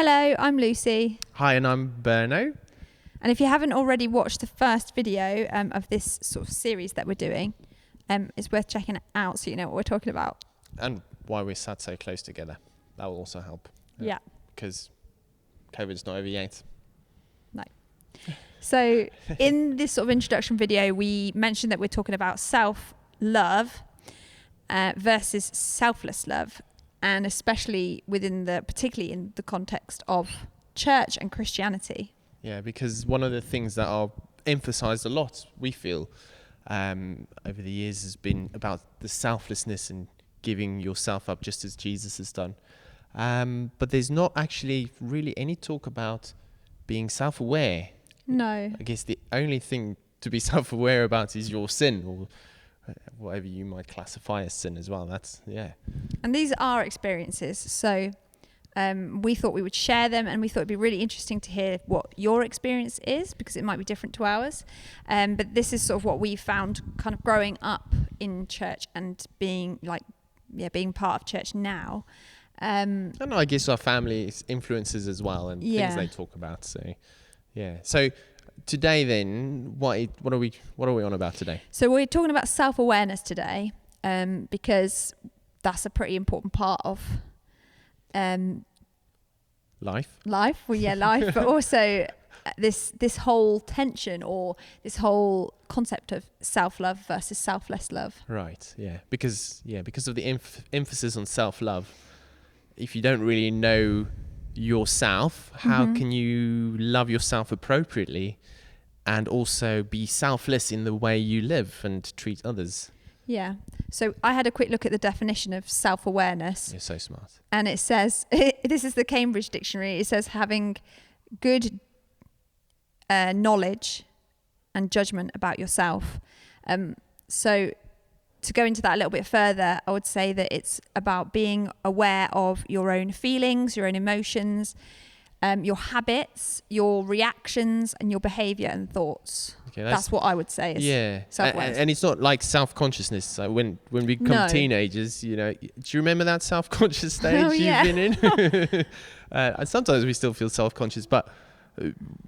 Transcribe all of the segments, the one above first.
Hello, I'm Lucy. Hi, and I'm Berno. And if you haven't already watched the first video of this sort of series that we're doing, it's worth checking it out so you know what we're talking about. And why we're sat so close together. That will also help. Yeah. Because COVID's not over yet. No. So in this sort of introduction video, we mentioned that we're talking about self-love versus selfless love. And especially particularly in the context of church and Christianity. Yeah, because one of the things that are emphasized a lot, we feel, over the years has been about the selflessness and giving yourself up just as Jesus has done. But there's not actually really any talk about being self-aware. No. I guess the only thing to be self-aware about is your sin, or whatever you might classify as sin as well. And these are experiences. So we thought we would share them, and we thought it'd be really interesting to hear what your experience is, because it might be different to ours. But this is sort of what we found kind of growing up in church and being part of church now. And I guess our family influences as well, and things they talk about. So, yeah. So today, then, what are we on about today? So we're talking about self-awareness today, because that's a pretty important part of life. Life, but also this whole tension or this whole concept of self-love versus selfless love. Right. Yeah. Because of the emphasis on self-love. If you don't really know yourself, how can you love yourself appropriately and also be selfless in the way you live and treat others? Yeah. So I had a quick look at the definition of self-awareness. You're so smart. And it says, this is the Cambridge Dictionary, it says having good knowledge and judgment about yourself. So to go into that a little bit further, I would say that it's about being aware of your own feelings, your own emotions, your habits, your reactions, and your behavior and thoughts. Okay, that's what I would say is self-awareness. And it's not like self-consciousness. So when we become teenagers, do you remember that self-conscious stage you've been in? And sometimes we still feel self-conscious, but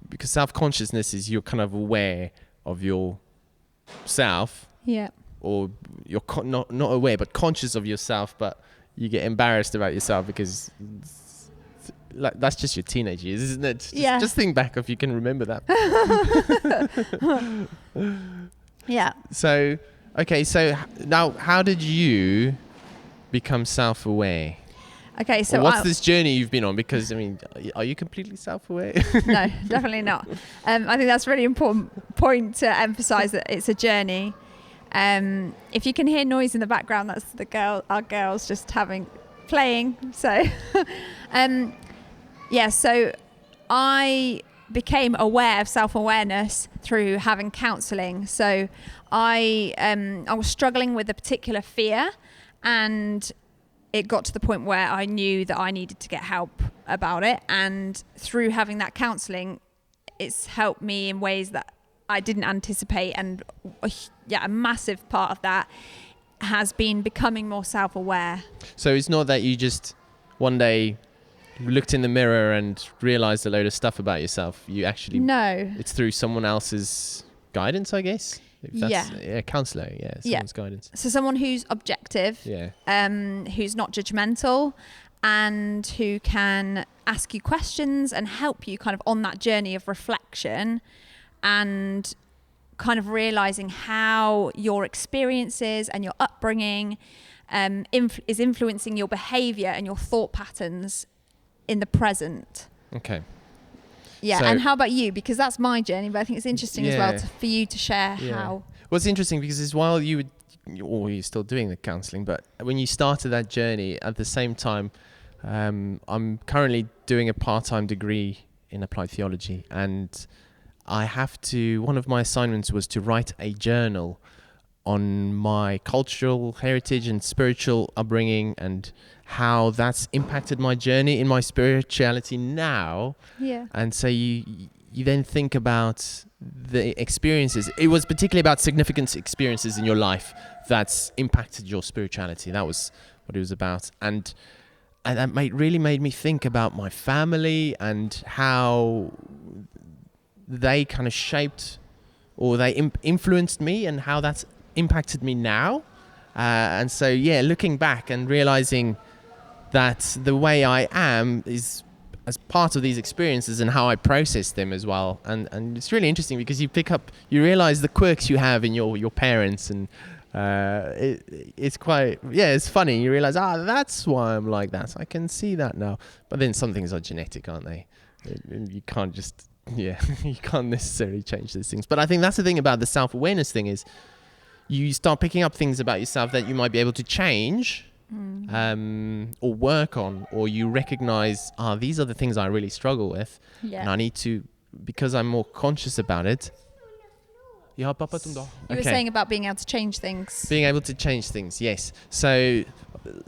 because self-consciousness is you're kind of aware of yourself. Yeah. Or you're not aware, but conscious of yourself, but you get embarrassed about yourself because that's just your teenage years, isn't it? Just think back if you can remember that. Yeah. So now how did you become self-aware? Okay, so what's this journey you've been on? Because, are you completely self-aware? No, definitely not. I think that's a really important point to emphasize, that it's a journey. If you can hear noise in the background, that's our girls just playing. So, so I became aware of self-awareness through having counselling. So I was struggling with a particular fear, and it got to the point where I knew that I needed to get help about it. And through having that counselling, it's helped me in ways that I didn't anticipate, and a massive part of that has been becoming more self-aware. So it's not that you just one day looked in the mirror and realized a load of stuff about yourself. You actually it's through someone else's guidance, I guess. Counselor, someone's guidance. So someone who's objective, who's not judgmental, and who can ask you questions and help you kind of on that journey of reflection, and kind of realizing how your experiences and your upbringing is influencing your behavior and your thought patterns in the present. Okay. Yeah, and how about you? Because that's my journey, but I think it's interesting as well for you to share how. Well, it's interesting because while you're still doing the counselling, but when you started that journey, at the same time, I'm currently doing a part-time degree in applied theology, and one of my assignments was to write a journal on my cultural heritage and spiritual upbringing and how that's impacted my journey in my spirituality now. Yeah. And so you then think about the experiences. It was particularly about significant experiences in your life that's impacted your spirituality. That was what it was about. And and that really made me think about my family and how they kind of shaped or they influenced me and how that's impacted me now. And so, looking back and realizing that the way I am is as part of these experiences and how I process them as well. And it's really interesting because you realize the quirks you have in your parents, and it's quite, it's funny. You realize, that's why I'm like that. I can see that now. But then some things are genetic, aren't they? You can't just, you can't necessarily change these things. But I think that's the thing about the self-awareness thing is you start picking up things about yourself that you might be able to change or work on, or you recognize, these are the things I really struggle with. Yeah. And I need to, because I'm more conscious about it. You were saying about being able to change things. Being able to change things, yes. So,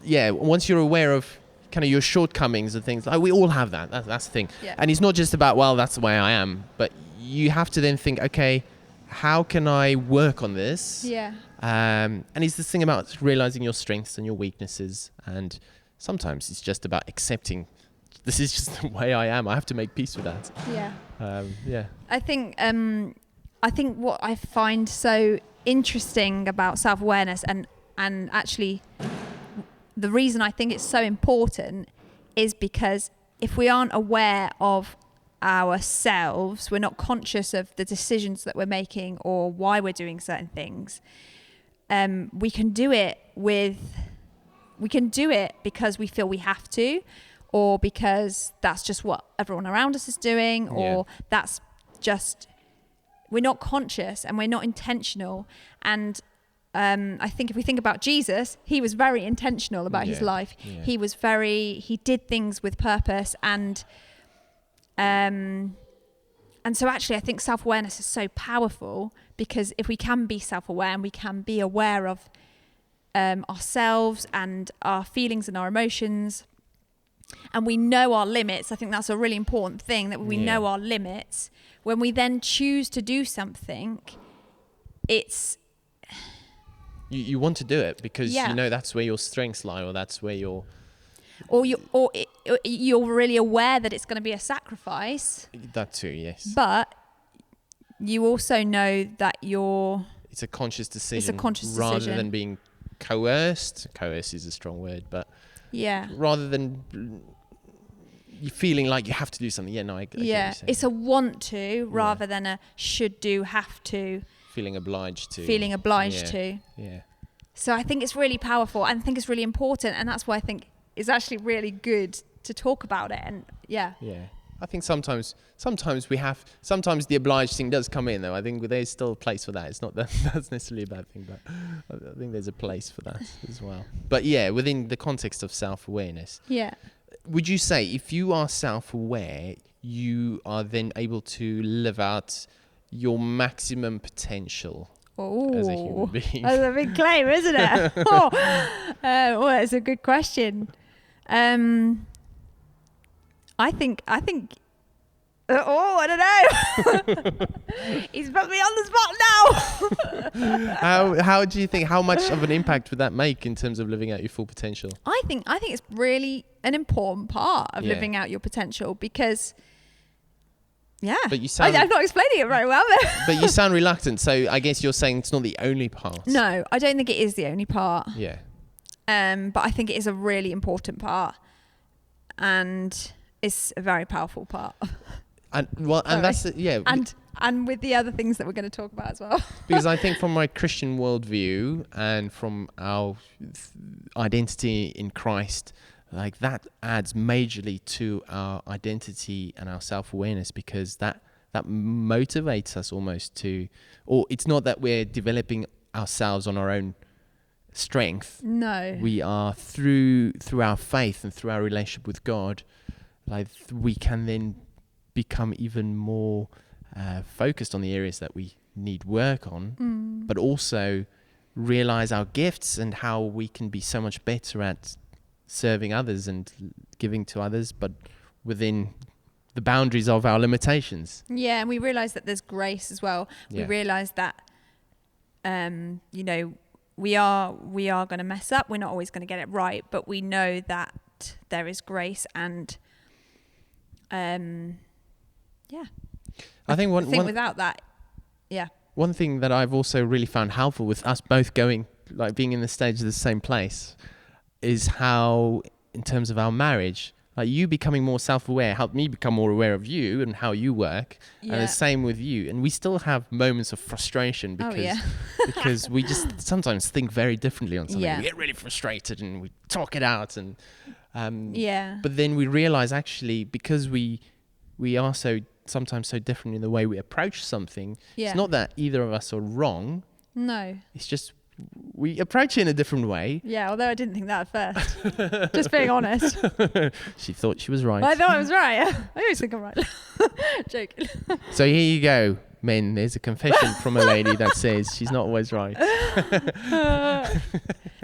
once you're aware of kind of your shortcomings and things, like we all have that. That's the thing. Yeah. And it's not just about, that's the way I am, but you have to then think, okay, how can I work on this? Yeah. And it's this thing about realizing your strengths and your weaknesses. And sometimes it's just about accepting this is just the way I am. I have to make peace with that. Yeah. I think what I find so interesting about self-awareness and actually the reason I think it's so important is because if we aren't aware of ourselves, we're not conscious of the decisions that we're making or why we're doing certain things. We can do it because we feel we have to, or because that's just what everyone around us is doing, or that's just, we're not conscious and we're not intentional. And I think if we think about Jesus, he was very intentional about his life. Yeah. He did things with purpose, and so actually I think self-awareness is so powerful, because if we can be self-aware and we can be aware of ourselves and our feelings and our emotions, and we know our limits, I think that's a really important thing, that we know our limits. When we then choose to do something, it's... You want to do it because you know that's where your strengths lie, or that's where your... Or you're really aware that it's going to be a sacrifice. That too, yes. But you also know that it's a conscious decision. It's a conscious rather decision. Than being coerced. Coerce is a strong word, but rather than you feeling like you have to do something. I get it's a want to rather than a should do, have to. Feeling obliged to. Yeah. So I think it's really powerful, and I think it's really important, and that's why I think it's actually really good to talk about it. And I think sometimes the obliged thing does come in, though. I think there's still a place for that. It's not that that's necessarily a bad thing, but I think there's a place for that as well. But within the context of self-awareness, would you say if you are self-aware, you are then able to live out your maximum potential as a human being? That's a big claim, isn't it? It's a good question. I think I don't know. He's put me on the spot now. How do you think, how much of an impact would that make in terms of living out your full potential? I think it's really an important part of living out your potential, because but you sound, I'm not explaining it very well. But you sound reluctant, so I guess you're saying it's not the only part. No, I don't think it is the only part. Yeah. But I think it is a really important part, and it's a very powerful part. And that's and with the other things that we're going to talk about as well. Because I think from my Christian worldview and from our identity in Christ, like that adds majorly to our identity and our self-awareness, because that motivates us almost to, or it's not that we're developing ourselves on our own strength. No. We are through our faith and through our relationship with God, like we can then become even more focused on the areas that we need work on, but also realize our gifts and how we can be so much better at serving others and giving to others, but within the boundaries of our limitations. Yeah, and we realize that there's grace as well. We realize that we are going to mess up. We're not always going to get it right, but we know that there is grace and I think one without that, yeah. One thing that I've also really found helpful with us both going, like being in the stage of the same place, is how, in terms of our marriage, like you becoming more self-aware helped me become more aware of you and how you work, and the same with you. And we still have moments of frustration because because we just sometimes think very differently on something. Yeah. We get really frustrated and we talk it out, and Yeah. but then we realize actually because we are sometimes so different in the way we approach something. Yeah. It's not that either of us are wrong. No. It's just we approach it in a different way. Yeah, although I didn't think that at first. Just being honest. She thought she was right. I thought I was right. I always think I'm right. Joking. So here you go, men. There's a confession from a lady that says she's not always right.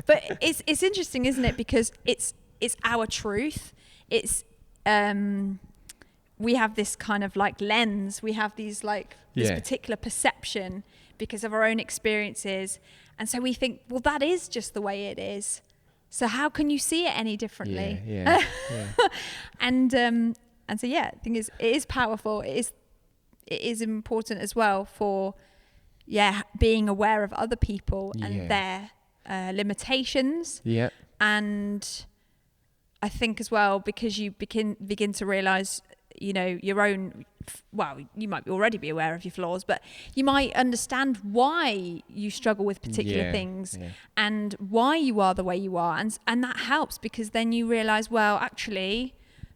But it's interesting, isn't it? Because it's our truth. It's we have this kind of like lens. We have these like this particular perception because of our own experiences. And so we think, well, that is just the way it is. So how can you see it any differently? Yeah. And so I think it is powerful. It is important as well for being aware of other people and their limitations. Yeah. And I think as well, because you begin to realize, your own, well, you might already be aware of your flaws, but you might understand why you struggle with particular things and why you are the way you are. And that helps, because then you realize, well, actually,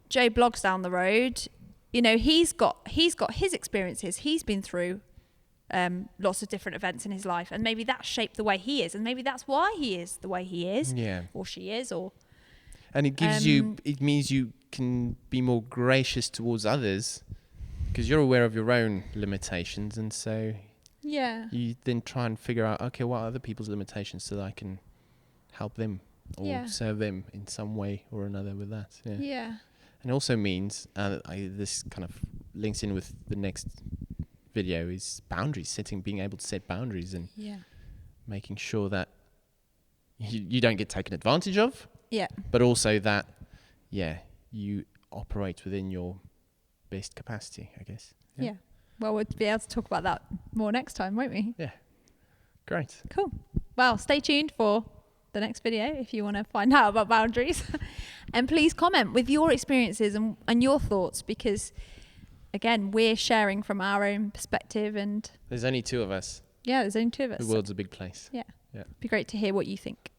Joe Bloggs down the road, he's got his experiences. He's been through lots of different events in his life, and maybe that shaped the way he is, and maybe that's why he is the way he is, or she is, or. And it gives it means you can be more gracious towards others because you're aware of your own limitations, and so you then try and figure out, okay, what are other people's limitations so that I can help them or serve them in some way or another with that. And it also means this kind of links in with the next video is boundaries, being able to set boundaries and making sure that you don't get taken advantage of. Yeah. But also that, you operate within your best capacity, I guess. Yeah. Well, we'll be able to talk about that more next time, won't we? Yeah. Great. Cool. Well, stay tuned for the next video if you want to find out about boundaries. And please comment with your experiences and your thoughts, because, again, we're sharing from our own perspective. And there's only two of us. Yeah, there's only two of us. The world's a big place. Yeah. It'd be great to hear what you think.